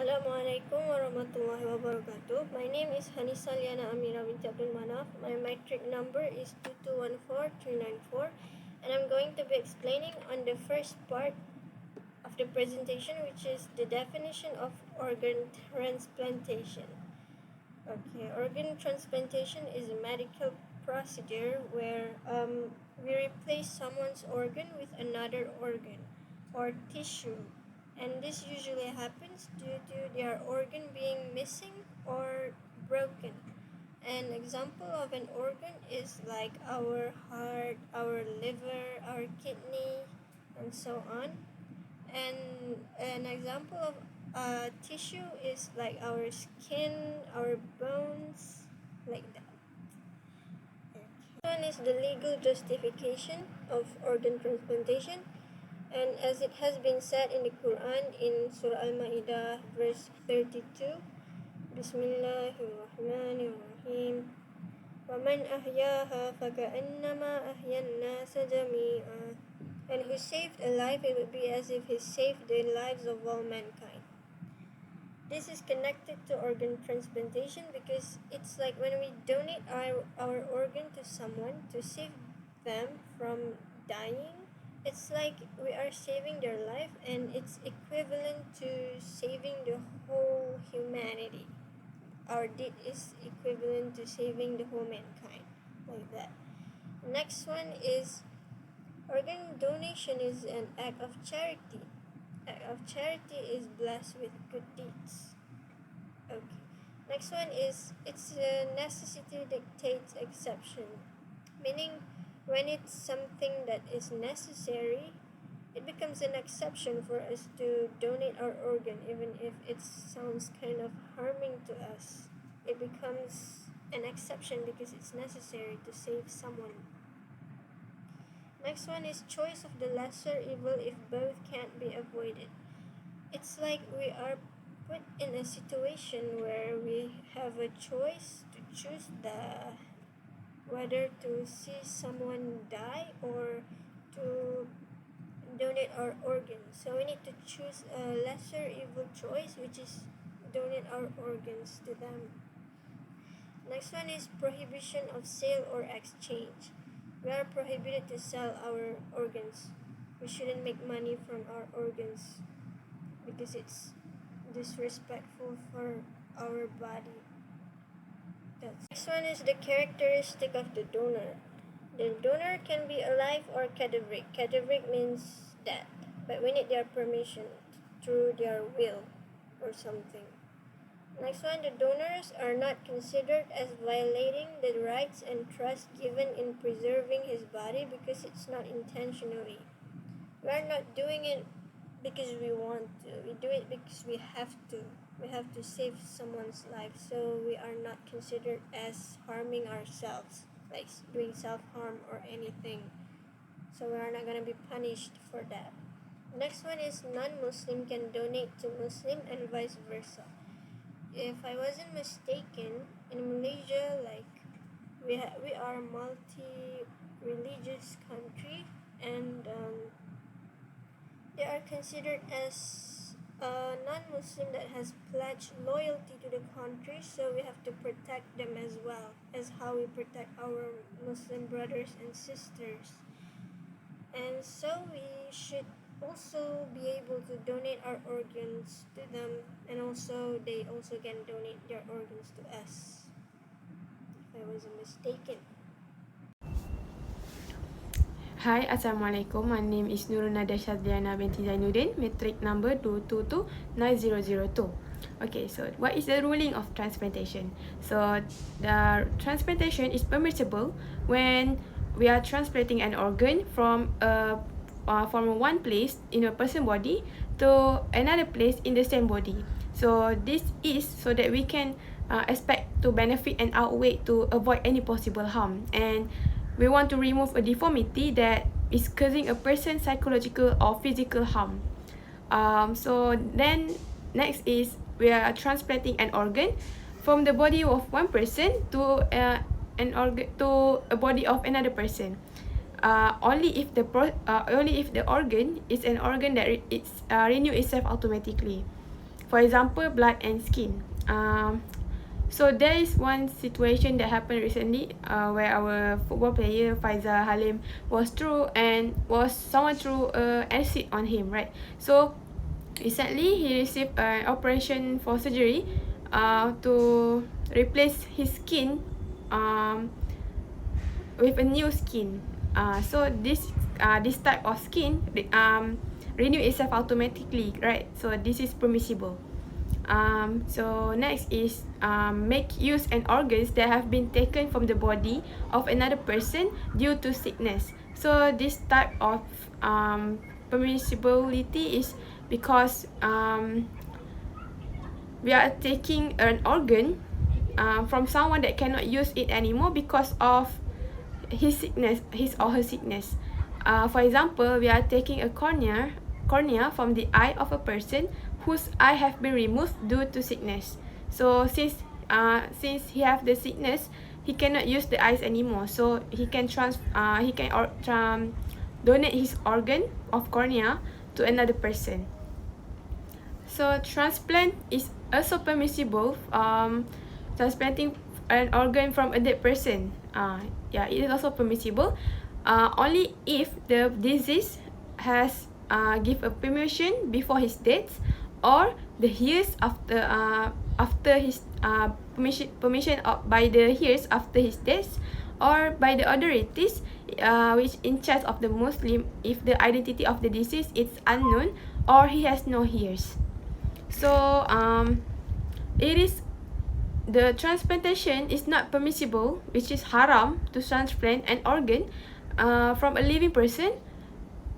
Assalamualaikum warahmatullahi wabarakatuh. My name is Hanisa Liana Amira binti Abdul Manaf. My matric number is 2214394, and I'm going to be explaining on the first part of the presentation, which is the definition of organ transplantation. Okay, organ transplantation is a medical procedure where we replace someone's organ with another organ or tissue, and this usually happens due to their organ being missing or broken. An example of an organ is like our heart, our liver, our kidney, and so on. And an example of tissue is like our skin, our bones, like that. One is the legal justification of organ transplantation, and as it has been said in the Quran in Surah Al-Ma'idah verse 32, Bismillahirrahmanirrahim, وَمَنْ أَحْيَاهَا فَكَأَنَّمَا أَحْيَا النَّاسَ جَمِيعًا. And who saved a life, it would be as if he saved the lives of all mankind. This is connected to organ transplantation because it's like when we donate our organ to someone to save them from dying, it's like we are saving their life, and it's equivalent to saving the whole humanity. Our deed is equivalent to saving the whole mankind, like that. Next one is organ donation is an act of charity. Act of charity is blessed with good deeds. Okay. Next one is it's a necessity dictates exception, meaning when it's something that is necessary, it becomes an exception for us to donate our organ, even if it sounds kind of harming to us. It becomes an exception because it's necessary to save someone. Next one is choice of the lesser evil if both can't be avoided. It's like we are put in a situation where we have a choice to choose whether to see someone die or to donate our organs. So we need to choose a lesser evil choice, which is donate our organs to them. Next one is prohibition of sale or exchange. We are prohibited to sell our organs. We shouldn't make money from our organs because it's disrespectful for our body. Next one is the characteristic of the donor. The donor can be alive or cadaveric. Cadaveric means dead, but we need their permission through their will or something. Next one, the donors are not considered as violating the rights and trust given in preserving his body because it's not intentionally. We are not doing it because we want to. We do it because we have to. We have to save someone's life, so we are not considered as harming ourselves, like doing self-harm or anything. So we are not going to be punished for that. Next one is non-Muslim can donate to Muslim and vice versa. If I wasn't mistaken, in Malaysia, like we are a multi-religious country, and they are considered as a non-Muslim that has pledged loyalty to the country, so we have to protect them as well as how we protect our Muslim brothers and sisters. And so we should also be able to donate our organs to them, and also they also can donate their organs to us, if I wasn't mistaken. Hi, Assalamualaikum. My name is Nurul Nadia Shadliana binti Zainuddin, matric number 2229002. Okay, so what is the ruling of transplantation? So the transplantation is permissible when we are transplanting an organ from one place in a person's body to another place in the same body. So this is so that we can expect to benefit and outweigh to avoid any possible harm, and we want to remove a deformity that is causing a person psychological or physical harm. So then next is we are transplanting an organ from the body of one person to an organ to a body of another person. Only if the organ is an organ that renew itself automatically. For example, blood and skin. So there is one situation that happened recently where our football player Faizal Halim someone threw acid on him, right? So recently he received an operation for surgery to replace his skin with a new skin. So this type of skin renew itself automatically, right? So this is permissible. So next is make use and organs that have been taken from the body of another person due to sickness. So this type of permissibility is because we are taking an organ from someone that cannot use it anymore because of his or her sickness. For example, we are taking a cornea from the eye of a person whose eye have been removed due to sickness. So since he have the sickness, he cannot use the eyes anymore. So he can donate his organ of cornea to another person. So transplant is also permissible. Transplanting an organ from a dead person. Yeah, it is also permissible. Only if the disease has give a permission before his death, or the years after his permission by the years after his death, or by the authorities which in charge of the Muslim if the identity of the deceased is unknown or he has no heirs. So it is the transplantation is not permissible, which is haram to transplant an organ from a living person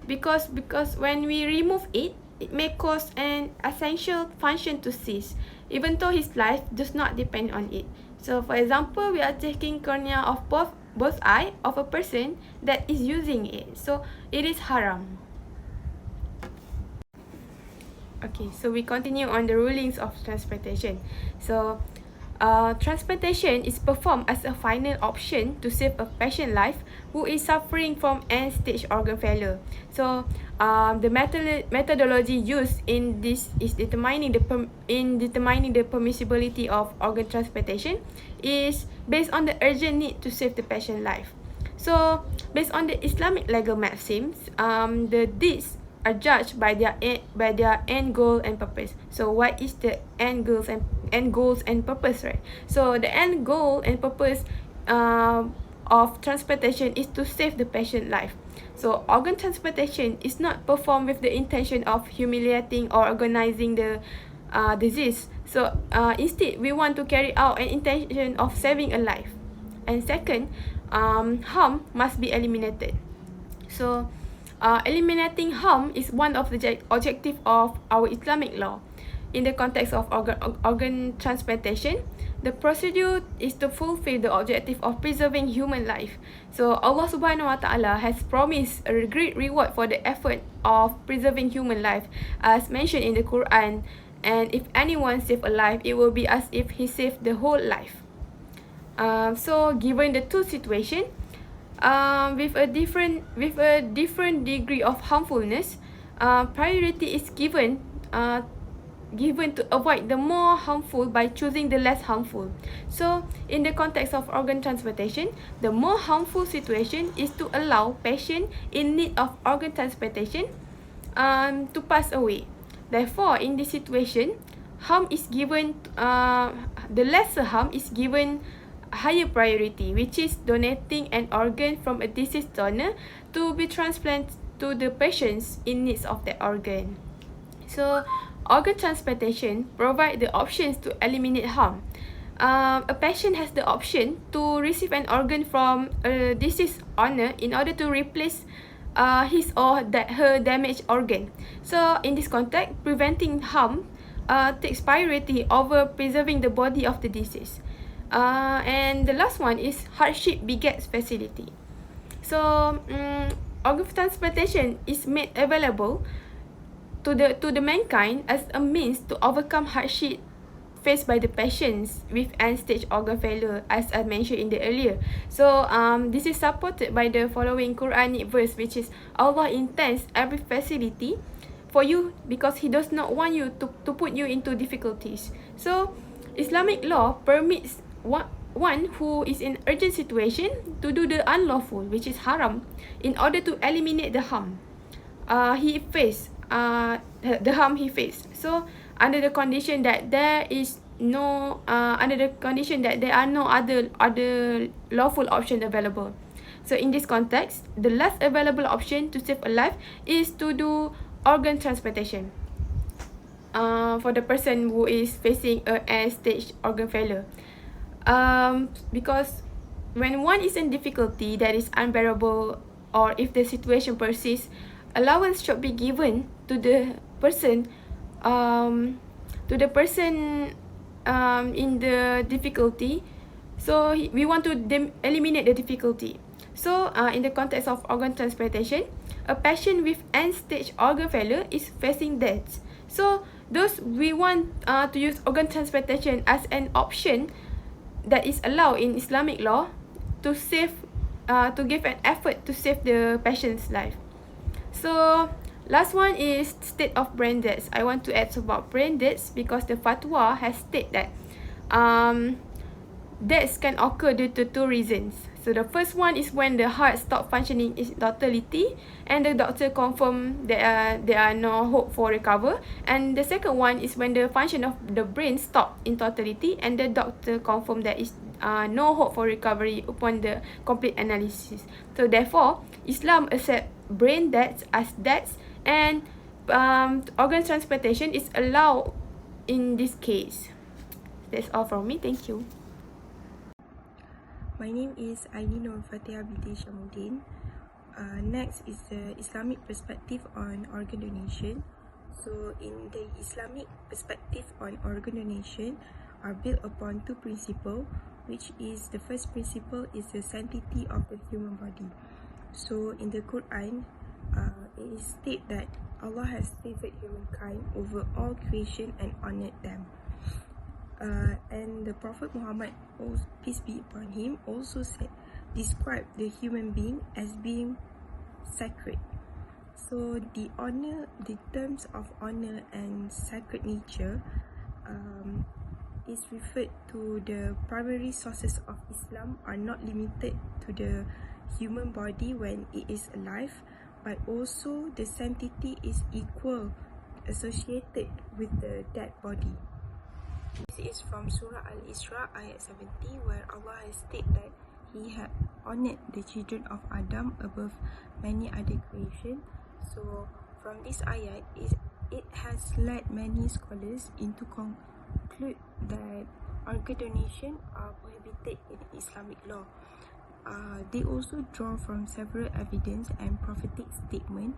because when we remove it, it may cause an essential function to cease, even though his life does not depend on it. So for example, we are taking cornea of both eye of a person that is using it. So it is haram. Okay, so we continue on the rulings of transplantation. So transplantation is performed as a final option to save a patient life who is suffering from end-stage organ failure. So the methodology used in this is determining the permissibility of organ transplantation is based on the urgent need to save the patient life. So based on the Islamic legal maxims, the deeds are judged by their end goal and purpose. So what is the end goals and purpose, right? So the end goal and purpose of transplantation is to save the patient life. So organ transplantation is not performed with the intention of humiliating or organizing the disease. So instead, we want to carry out an intention of saving a life. And second, harm must be eliminated. So eliminating harm is one of the objectives of our Islamic law. In the context of organ transplantation, the procedure is to fulfill the objective of preserving human life. So Allah Subhanahu Wa Taala has promised a great reward for the effort of preserving human life, as mentioned in the Quran. And if anyone save a life, it will be as if he saved the whole life. So given the two situations, with a different degree of harmfulness, priority is given to avoid the more harmful by choosing the less harmful. So in the context of organ transplantation, the more harmful situation is to allow patient in need of organ transplantation to pass away. Therefore, in this situation, the lesser harm is given higher priority, which is donating an organ from a deceased donor to be transplanted to the patients in need of that organ. So organ transplantation provide the options to eliminate harm. A patient has the option to receive an organ from a deceased owner in order to replace his or her damaged organ. So in this context, preventing harm takes priority over preserving the body of the deceased. And the last one is hardship begets facility. So organ transplantation is made available to the mankind as a means to overcome hardship faced by the patients with end-stage organ failure, as I mentioned in the earlier. So this is supported by the following Quranic verse, which is Allah intends every facility for you because He does not want you to put you into difficulties. So Islamic law permits one who is in urgent situation to do the unlawful, which is haram, in order to eliminate the harm he faced, the harm he faced. So under the condition that there is no under the condition that there are no other lawful option available. So in this context, the last available option to save a life is to do organ transplantation for the person who is facing a end stage organ failure. Because when one is in difficulty that is unbearable, or if the situation persists, allowance should be given to the person in the difficulty. So we want to eliminate the difficulty. So in the context of organ transplantation, a patient with end stage organ failure is facing death. So those we want to use organ transplantation as an option that is allowed in Islamic law to save to give an effort to save the patient's life. So last one is state of brain deaths. I want to add about brain deaths because the fatwa has stated that deaths can occur due to two reasons. So the first one is when the heart stops functioning in totality and the doctor confirm that there are no hope for recover. And the second one is when the function of the brain stops in totality and the doctor confirm there is no hope for recovery upon the complete analysis. So therefore, Islam accepts brain deaths as deaths, and organ transplantation is allowed in this case. That's all from me. Thank you. My name is Aini Nur Fatihah binti Syamuddin. Next is the Islamic perspective on organ donation. So in the Islamic perspective on organ donation are built upon two principles, which is the first principle is the sanctity of the human body. So in the Quran, it is stated that Allah has favored humankind over all creation and honored them. And the Prophet Muhammad, peace be upon him, also described the human being as being sacred. So the terms of honor and sacred nature is referred to the primary sources of Islam are not limited to the human body when it is alive, but also the sanctity is equal associated with the dead body. This is from Surah Al-Isra ayat 70, where Allah has stated that He had honored the children of Adam above many other creation. So from this ayat, it has led many scholars into conclude that organ donation are prohibited in Islamic law. They also draw from several evidence and prophetic statement,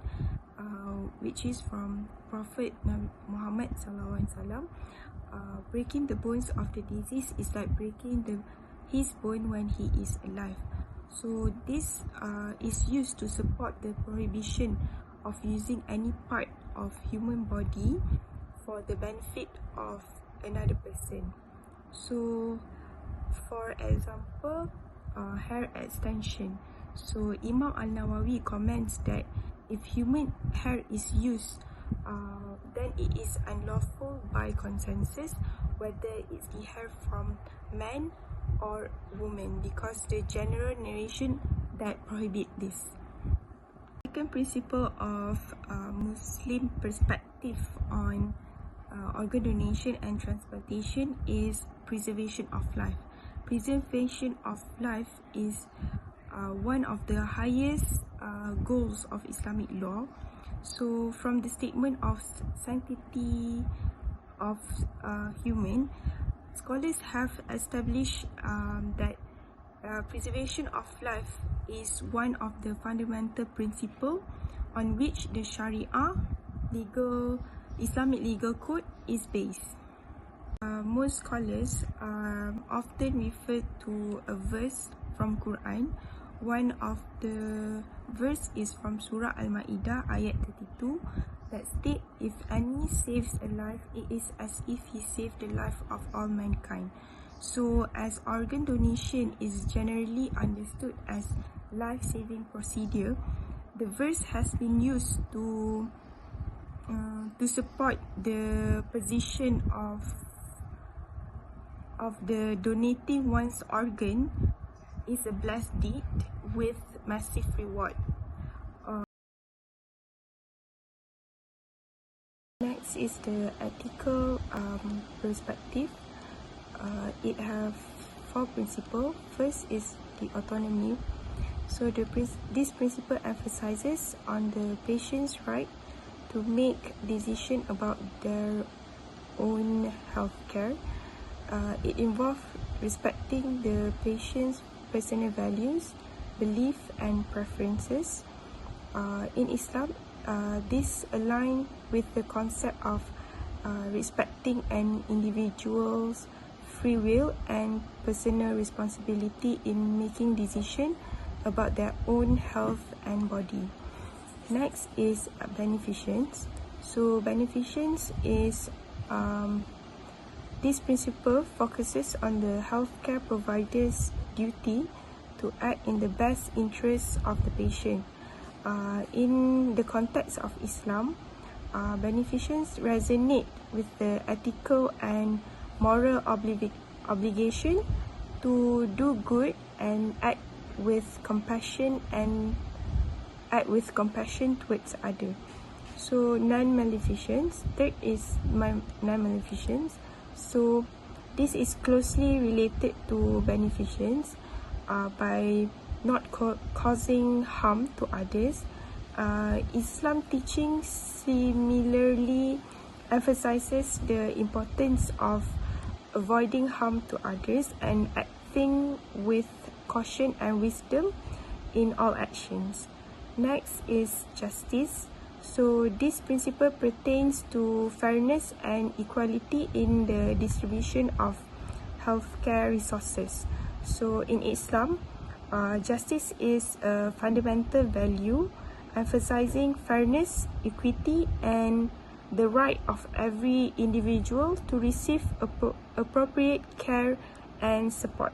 which is from Prophet Muhammad SAW. Breaking the bones of the disease is like breaking his bone when he is alive. So this is used to support the prohibition of using any part of human body for the benefit of another person. So for example, hair extension. So Imam Al-Nawawi comments that if human hair is used, then it is unlawful by consensus whether it's the hair from man or woman, because the general narration that prohibit this. Second principle of Muslim perspective on organ donation and transplantation is preservation of life. Preservation of life is one of the highest goals of Islamic law. So from the statement of sanctity of human, scholars have established that preservation of life is one of the fundamental principles on which the Sharia Islamic legal code is based. Most scholars often refer to a verse from Quran. One of the verse is from Surah Al-Ma'idah ayat 32 that state, if any saves a life, it is as if he saved the life of all mankind. So as organ donation is generally understood as life-saving procedure, the verse has been used to to support the position of the donating one's organ is a blessed deed with massive reward. Next is the ethical perspective. It have 4 principles. First is the autonomy. So this principle emphasizes on the patient's right to make decision about their own healthcare. It involves respecting the patient's personal values, beliefs, and preferences. In Islam, this aligns with the concept of respecting an individual's free will and personal responsibility in making decisions about their own health and body. Next is beneficence. So beneficence is this principle focuses on the healthcare provider's duty to act in the best interests of the patient. In the context of Islam, beneficence resonate with the ethical and moral obligation to do good and act with compassion towards others. So non-maleficence. Third is non-maleficence. So this is closely related to beneficence by not causing harm to others. Islam teaching similarly emphasizes the importance of avoiding harm to others and acting with caution and wisdom in all actions. Next is justice. So this principle pertains to fairness and equality in the distribution of healthcare resources. So in Islam, justice is a fundamental value emphasizing fairness, equity, and the right of every individual to receive appropriate care and support.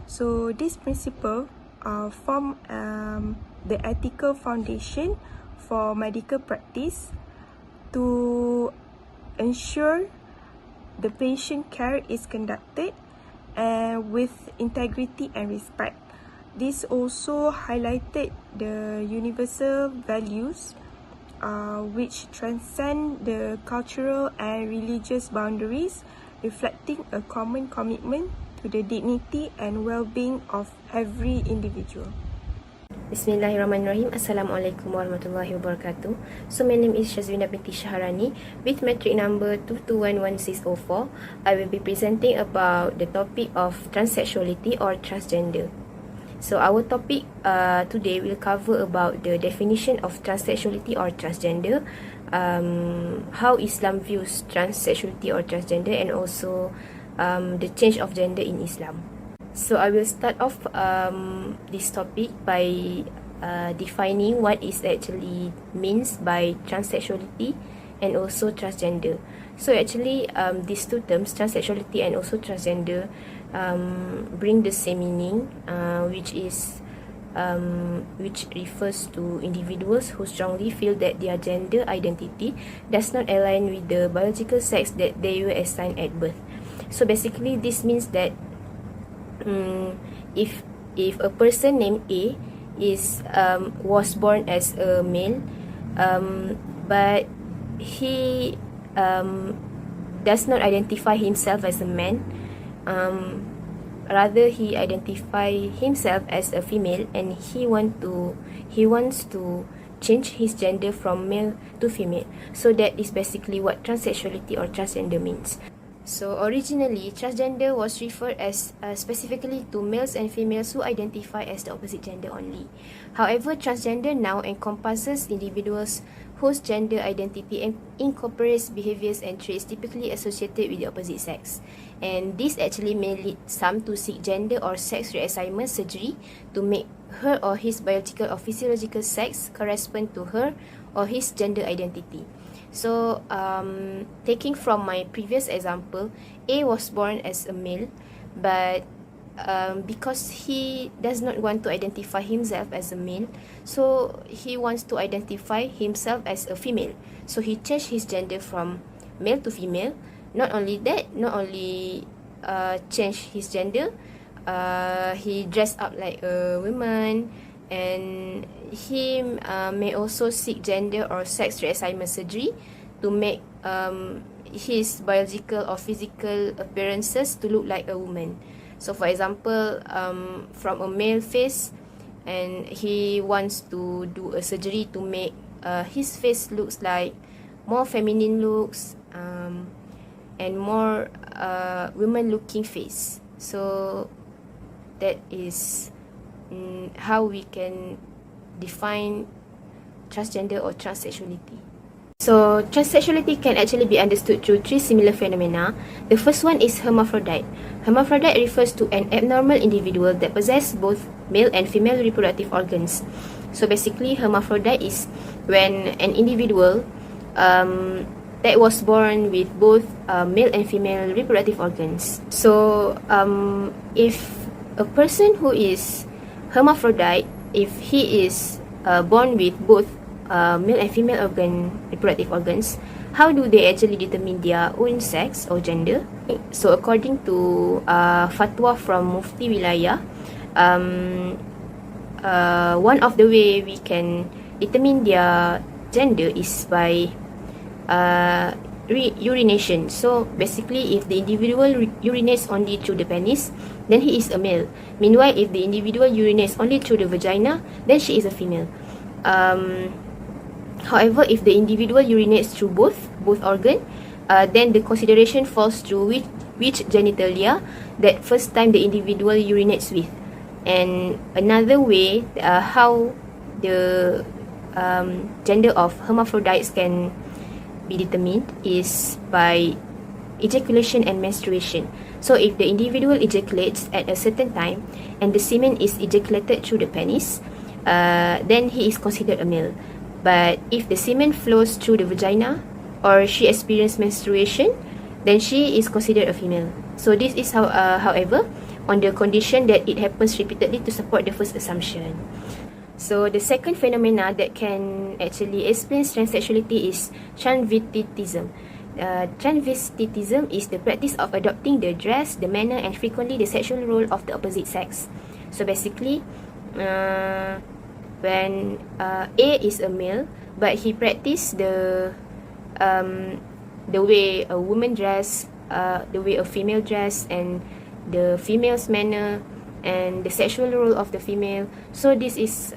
So this principle form the ethical foundation for medical practice to ensure the patient care is conducted with integrity and respect. This also highlighted the universal values which transcend the cultural and religious boundaries, reflecting a common commitment to the dignity and well-being of every individual. Bismillahirrahmanirrahim. Assalamualaikum warahmatullahi wabarakatuh. So my name is Shazwina binti Shaharani with metric number 2211604. I will be presenting about the topic of transsexuality or transgender. So our topic today will cover about the definition of transsexuality or transgender, how Islam views transsexuality or transgender, and also the change of gender in Islam. So I will start off this topic by defining what is actually means by transsexuality and also transgender. So actually these two terms, transsexuality and also transgender, bring the same meaning, which refers to individuals who strongly feel that their gender identity does not align with the biological sex that they were assigned at birth. So basically this means that if a person named A was born as a male, but he does not identify himself as a man, rather he identify himself as a female, and he wants to change his gender from male to female. So that is basically what transsexuality or transgender means. So originally, transgender was referred as specifically to males and females who identify as the opposite gender only. However, transgender now encompasses individuals whose gender identity incorporates behaviors and traits typically associated with the opposite sex. And this actually may lead some to seek gender or sex reassignment surgery to make her or his biological or physiological sex correspond to her or his gender identity. So, taking from my previous example, A was born as a male, but because he does not want to identify himself as a male, so he wants to identify himself as a female. So he changed his gender from male to female. Not only that, not only changed his gender, he dressed up like a woman, and he may also seek gender or sex reassignment surgery to make his biological or physical appearances to look like a woman. So for example, from a male face, and he wants to do a surgery to make his face looks like more feminine looks, and more women looking face. So that is how we can define transgender or transsexuality. So transsexuality can actually be understood through three similar phenomena. The first one is hermaphrodite. Hermaphrodite refers to an abnormal individual that possesses both male and female reproductive organs. So basically, hermaphrodite is when an individual that was born with both male and female reproductive organs. So if a person who is hermaphrodite, if he is born with both male and female reproductive organs, how do they actually determine their own sex or gender? So according to fatwa from Mufti Wilayah, one of the way we can determine their gender is by urination. So basically, if the individual urinates only through the penis, then he is a male. Meanwhile, if the individual urinates only through the vagina, then she is a female. However, if the individual urinates through both organ, then the consideration falls through which genitalia that first time the individual urinates with. And another way how the gender of hermaphrodites can be determined is by ejaculation and menstruation. So if the individual ejaculates at a certain time and the semen is ejaculated through the penis, then he is considered a male. But if the semen flows through the vagina or she experiences menstruation, then she is considered a female. So this is how, however, on the condition that it happens repeatedly to support the first assumption. So the second phenomena that can actually explain transsexuality is transvestitism. Transvestitism is the practice of adopting the dress, the manner, and frequently the sexual role of the opposite sex. So basically, when A is a male, but he practices the way a woman dress, the way a female dress, and the female's manner, and the sexual role of the female. So this is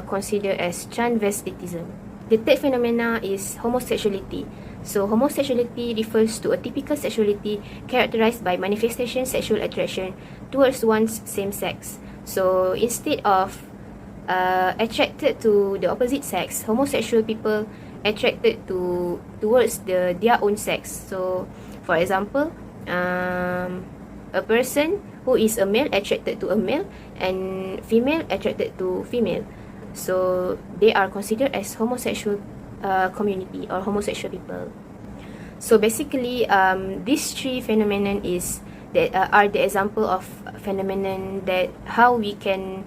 considered as transvestitism. The third phenomena is homosexuality. So homosexuality refers to a typical sexuality characterized by manifestation sexual attraction towards one's same sex. So instead of attracted to the opposite sex, homosexual people attracted towards their own sex. So for example, a person who is a male attracted to a male and female attracted to female, so they are considered as homosexual community or homosexual people. So basically, these three phenomenon is that are the example of phenomenon that how we can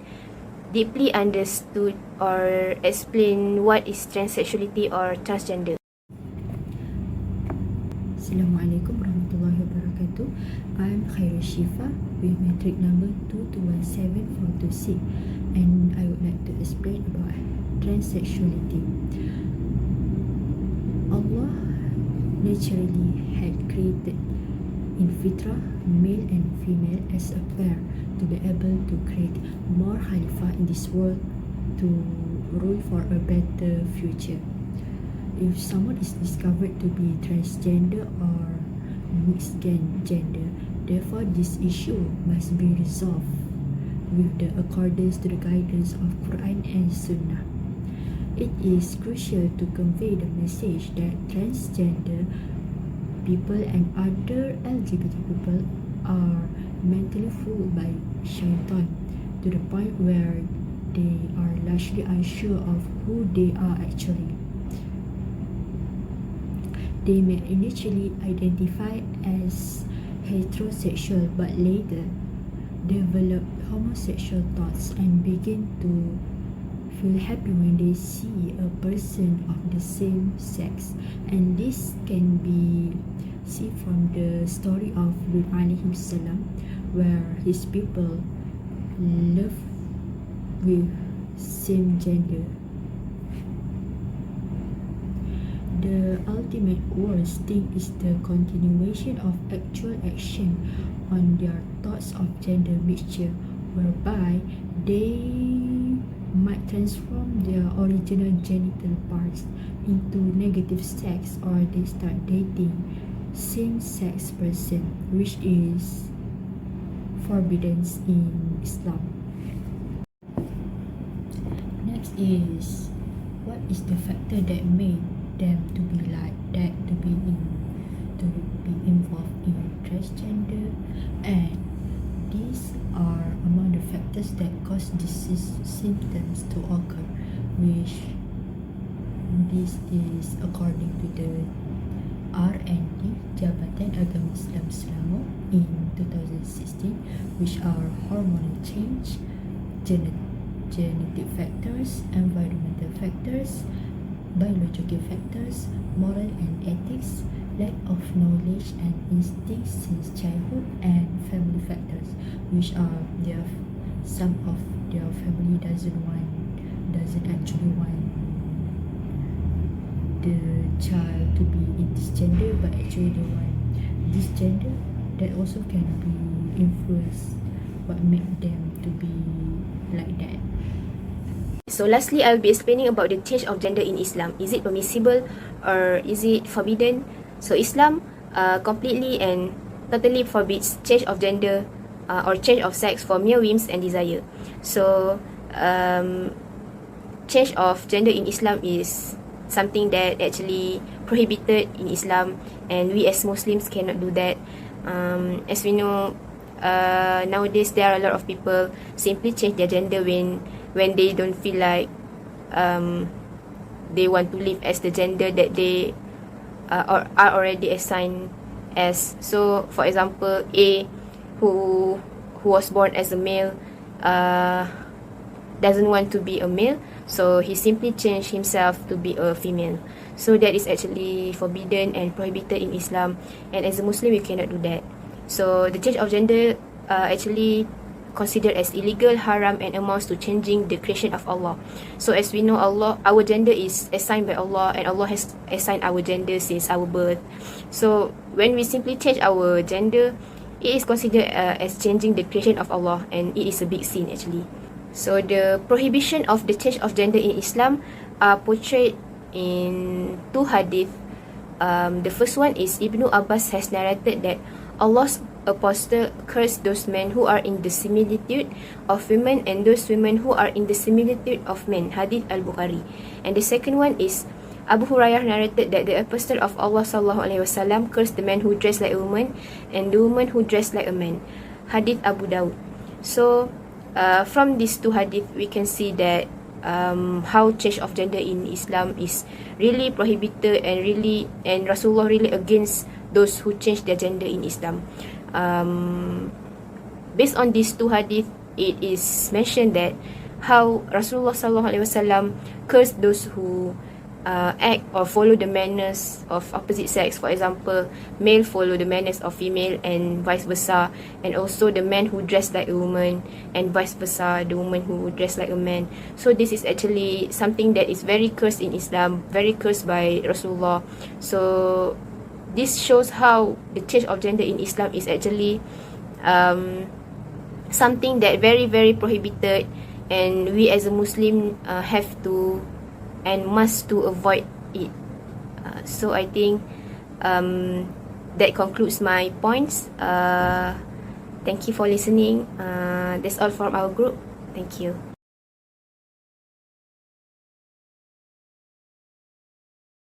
deeply understood or explain what is transsexuality or transgender. Assalamualaikum warahmatullahi wabarakatuh. I'm Khairul Shifa with metric number 2217426, and I would like to explain about transsexuality. Allah naturally had created in fitrah male and female as a pair to be able to create more khalifah in this world to rule for a better future. If someone is discovered to be transgender or mixed gender, therefore this issue must be resolved with the accordance to the guidance of Quran and Sunnah. It is crucial to convey the message that transgender people and other LGBT people are mentally fooled by shaitan to the point where they are largely unsure of who they are actually. They may initially identify as heterosexual, but later, develop homosexual thoughts and begin to feel happy when they see a person of the same sex. And this can be seen from the story of Lut alayhi salam, where his people love with same gender. The ultimate worst thing is the continuation of actual action on their thoughts of gender mixture, whereby they might transform their original genital parts into negative sex, or they start dating same-sex person, which is forbidden in Islam. Next is, what is the factor that made them to be like that, to be involved in transgender? And these are among the factors that cause disease symptoms to occur, which this is according to the R&D Jabatan Agama Islam Selangor in 2016, which are hormonal change, genetic factors, environmental factors, biological factors, moral and ethics, lack of knowledge and instincts since childhood, and family factors, which are some of their family doesn't actually want the child to be in this gender, but actually they want this gender. That also can be influence what make them to be like that. So lastly, I'll be explaining about the change of gender in Islam. Is it permissible or is it forbidden? So Islam completely and totally forbids change of gender or change of sex for mere whims and desire. So change of gender in Islam is something that actually prohibited in Islam, and we as Muslims cannot do that. As we know, nowadays there are a lot of people simply change their gender when they don't feel like they want to live as the gender that they are already assigned as. So for example, A, who was born as a male, doesn't want to be a male, so he simply changed himself to be a female. So that is actually forbidden and prohibited in Islam, and as a Muslim we cannot do that. So the change of gender actually considered as illegal, haram, and amounts to changing the creation of Allah. So as we know, our gender is assigned by Allah, and Allah has assigned our gender since our birth. So when we simply change our gender, it is considered as changing the creation of Allah, and it is a big sin actually. So the prohibition of the change of gender in Islam are portrayed in two hadith. The first one is Ibnu Abbas has narrated that Allah's apostle cursed those men who are in the similitude of women and those women who are in the similitude of men. Hadith Al-Bukhari. And the second one is Abu Hurairah narrated that the apostle of Allah SAW cursed the man who dressed like a woman and the woman who dressed like a man. Hadith Abu Dawud. So from these two hadith, we can see that how change of gender in Islam is really prohibited, and Rasulullah really against those who change their gender in Islam. Based on these two hadith, it is mentioned that how Rasulullah SAW cursed those who act or follow the manners of opposite sex. For example, male follow the manners of female and vice versa, and also the man who dress like a woman and vice versa, the woman who dress like a man. So this is actually something that is very cursed in Islam, very cursed by Rasulullah. So this shows how the change of gender in Islam is actually something that very prohibited, and we as a Muslim have to and must to avoid it. So I think that concludes my points. Thank you for listening. That's all from our group. Thank you.